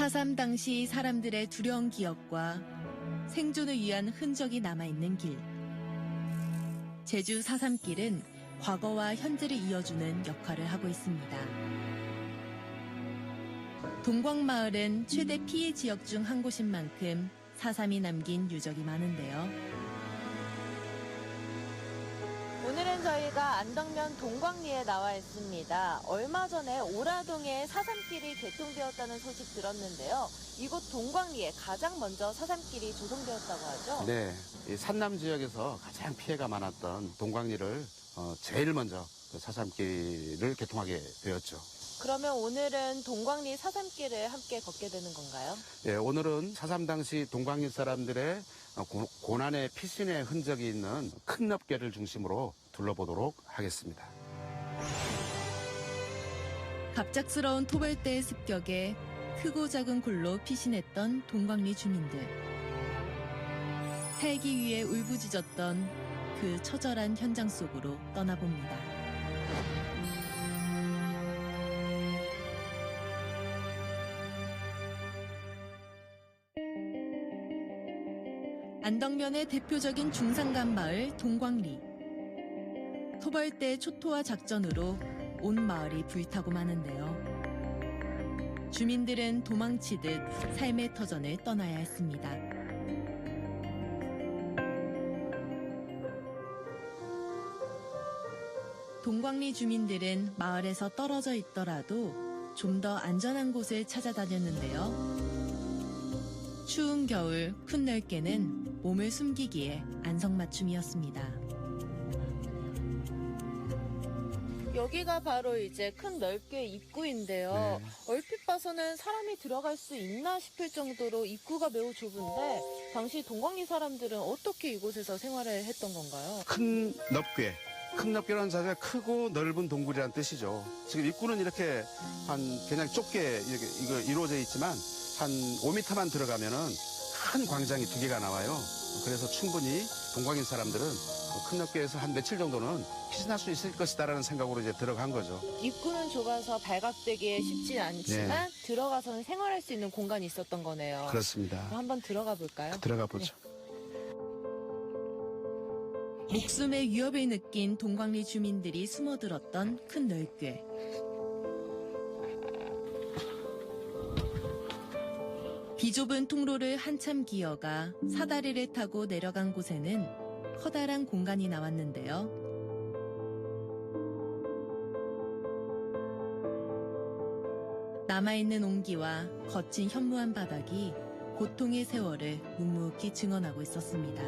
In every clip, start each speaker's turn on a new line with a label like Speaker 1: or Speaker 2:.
Speaker 1: 4.3 당시 사람들의 두려운 기억과 생존을 위한 흔적이 남아있는 길. 제주 4.3길은 과거와 현재를 이어주는 역할을 하고 있습니다. 동광마을은 최대 피해 지역 중 한 곳인 만큼 4.3이 남긴 유적이 많은데요. 오늘은 저희가 안덕면 동광리에 나와 있습니다. 얼마 전에 오라동에 4.3길이 개통되었다는 소식 들었는데요. 이곳 동광리에 가장 먼저 4.3길이 조성되었다고 하죠?
Speaker 2: 네, 이 산남 지역에서 가장 피해가 많았던 동광리를 제일 먼저 4.3길을 개통하게 되었죠.
Speaker 1: 그러면 오늘은 동광리 4.3길을 함께 걷게 되는 건가요?
Speaker 2: 네, 오늘은 4.3 당시 동광리 사람들의 고난의 피신의 흔적이 있는 큰 넙계를 중심으로 둘러보도록 하겠습니다.
Speaker 1: 갑작스러운 토벌대의 습격에 크고 작은 굴로 피신했던 동광리 주민들. 살기 위해 울부짖었던 그 처절한 현장 속으로 떠나봅니다. 안덕면의 대표적인 중산간 마을 동광리. 토벌대 초토화 작전으로 온 마을이 불타고 마는데요. 주민들은 도망치듯 삶의 터전을 떠나야 했습니다. 동광리 주민들은 마을에서 떨어져 있더라도 좀 더 안전한 곳을 찾아다녔는데요. 추운 겨울 큰 널개는 몸을 숨기기에 안성맞춤이었습니다. 여기가 바로 이제 큰 널개 입구인데요.
Speaker 2: 네.
Speaker 1: 얼핏 봐서는 사람이 들어갈 수 있나 싶을 정도로 입구가 매우 좁은데 당시 동광리 사람들은 어떻게 이곳에서 생활을 했던 건가요?
Speaker 2: 큰 넙괴. 큰 넙괴라는 자체가 크고 넓은 동굴이라는 뜻이죠. 지금 입구는 이렇게 그냥 좁게 이거 이루어져 있지만 한 5m만 들어가면은 큰 광장이 2개가 나와요. 그래서 충분히 동광인 사람들은 큰 넙괴에서 한 며칠 정도는 피신할 수 있을 것이다라는 생각으로 이제 들어간 거죠.
Speaker 1: 입구는 좁아서 발각되기 쉽지 않지만 들어가서는 생활할 수 있는 공간이 있었던 거네요.
Speaker 2: 그렇습니다.
Speaker 1: 한번 들어가 볼까요?
Speaker 2: 들어가 보죠.
Speaker 1: 목숨의 위협을 느낀 동광리 주민들이 숨어들었던 큰 널개. 비좁은 통로를 한참 기어가 사다리를 타고 내려간 곳에는 커다란 공간이 나왔는데요. 남아있는 온기와 거친 현무한 바닥이 고통의 세월을 묵묵히 증언하고 있었습니다.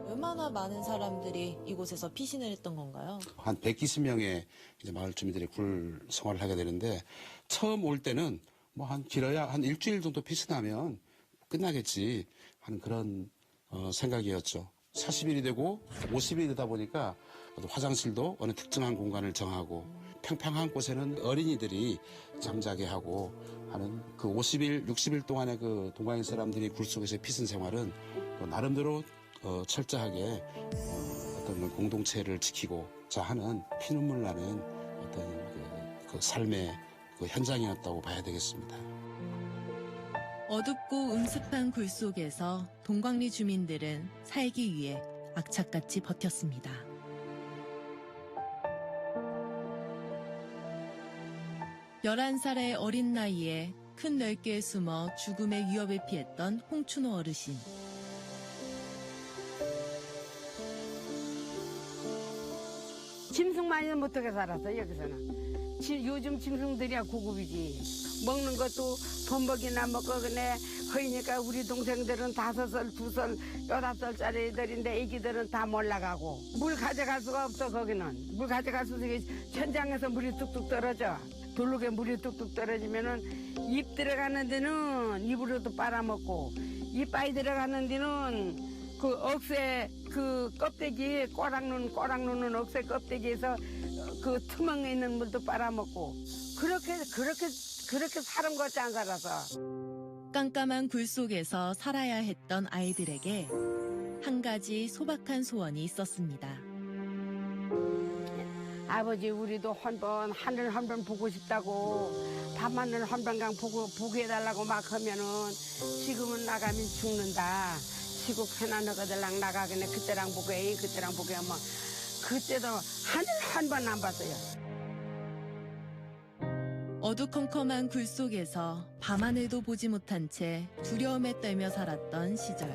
Speaker 1: 얼마나 많은 사람들이 이곳에서 피신을 했던 건가요?
Speaker 2: 한 120명의 이제 마을 주민들이 굴 생활을 하게 되는데 처음 올 때는 뭐 길어야 한 일주일 정도 피신하면 끝나겠지 하는 그런 생각이었죠. 40일이 되고 50일이 되다 보니까 화장실도 어느 특정한 공간을 정하고 평평한 곳에는 어린이들이 잠자게 하고 하는 그 50일, 60일 동안의 그 동광인 사람들이 굴 속에서 피신 생활은 나름대로 철저하게 어떤 공동체를 지키고자 하는 피눈물 나는 어떤 그 삶의 그 현장이었다고 봐야 되겠습니다.
Speaker 1: 어둡고 음습한 굴 속에서 동광리 주민들은 살기 위해 악착같이 버텼습니다. (11살의) 어린 나이에 큰 널개에 숨어 죽음의 위협을 피했던 홍춘호 어르신.
Speaker 3: 짐승만이는 못하게 살았어 여기서는. 요즘 짐승들이야 고급이지. 먹는 것도 범벅이나 먹고 그네 허이니까 우리 동생들은 5살, 2살, 8살짜리 애들인데 애기들은 다 몰라가고 물 가져갈 수가 없어. 거기는 물 가져갈 수 없어. 천장에서 물이 뚝뚝 떨어져. 돌록에 물이 뚝뚝 떨어지면은 입 들어가는 데는 입으로도 빨아먹고 입 빠이 들어가는 데는 그 억새 그 껍데기 꼬락 누는 억새 껍데기에서 그 투멍에 있는 물도 빨아먹고 그렇게 사람 같지 안 살아서.
Speaker 1: 깜깜한 굴 속에서 살아야 했던 아이들에게 한 가지 소박한 소원이 있었습니다.
Speaker 3: 아버지 우리도 한번 하늘 한 번 보고 싶다고 밤하늘 한번강 보게 해달라고 막 하면은 지금은 나가면 죽는다. 시국 편안하거들랑 나가겠네. 그때랑 보게 하면 그때도 하늘 한 번 안 봤어요.
Speaker 4: 어두컴컴한 굴 속에서 밤하늘도 보지 못한 채 두려움에 떨며 살았던 시절.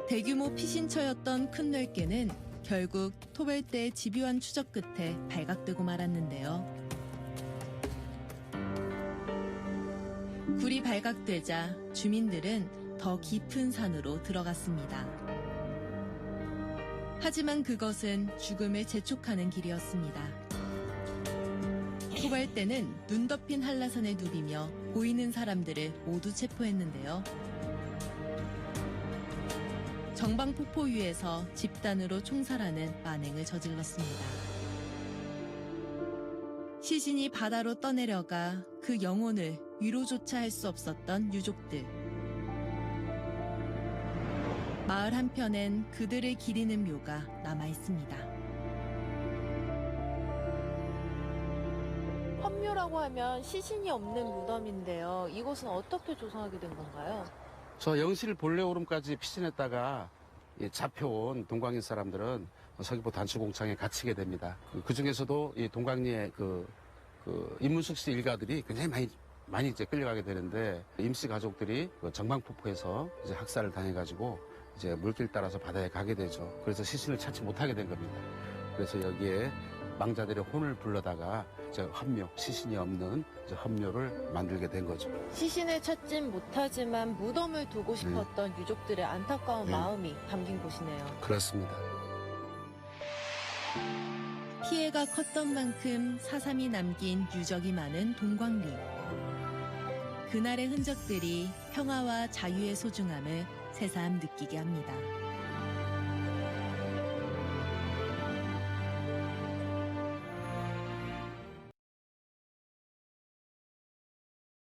Speaker 4: 대규모 피신처였던 큰 널개는 결국 토벌대의 집요한 추적 끝에 발각되고 말았는데요. 굴이 발각되자 주민들은 더 깊은 산으로 들어갔습니다. 하지만 그것은 죽음을 재촉하는 길이었습니다. 토벌대는 눈 덮인 한라산을 누비며 보이는 사람들을 모두 체포했는데요. 정방폭포 위에서 집단으로 총살하는 만행을 저질렀습니다. 시신이 바다로 떠내려가 그 영혼을 위로조차 할 수 없었던 유족들. 마을 한편엔 그들을 기리는 묘가 남아있습니다.
Speaker 1: 헌묘라고 하면 시신이 없는 무덤인데요. 이곳은 어떻게 조성하게 된 건가요?
Speaker 2: 저 영실 본래오름까지 피신했다가 잡혀온 동광리 사람들은 서귀포 단추공창에 갇히게 됩니다. 그 중에서도 이 동광리의 임문숙 씨 일가들이 굉장히 많이 이제 끌려가게 되는데 임씨 가족들이 그 정방폭포에서 이제 학살을 당해가지고 이제 물길 따라서 바다에 가게 되죠. 그래서 시신을 찾지 못하게 된 겁니다. 그래서 여기에 망자들의 혼을 불러다가 이제 헌묘, 시신이 없는 이제 헌묘를 만들게 된 거죠.
Speaker 1: 시신을 찾진 못하지만 무덤을 두고 싶었던 유족들의 안타까운 마음이 담긴 곳이네요.
Speaker 2: 그렇습니다.
Speaker 4: 피해가 컸던 만큼 사삼이 남긴 유적이 많은 동광리. 그날의 흔적들이 평화와 자유의 소중함을 새삼 느끼게 합니다.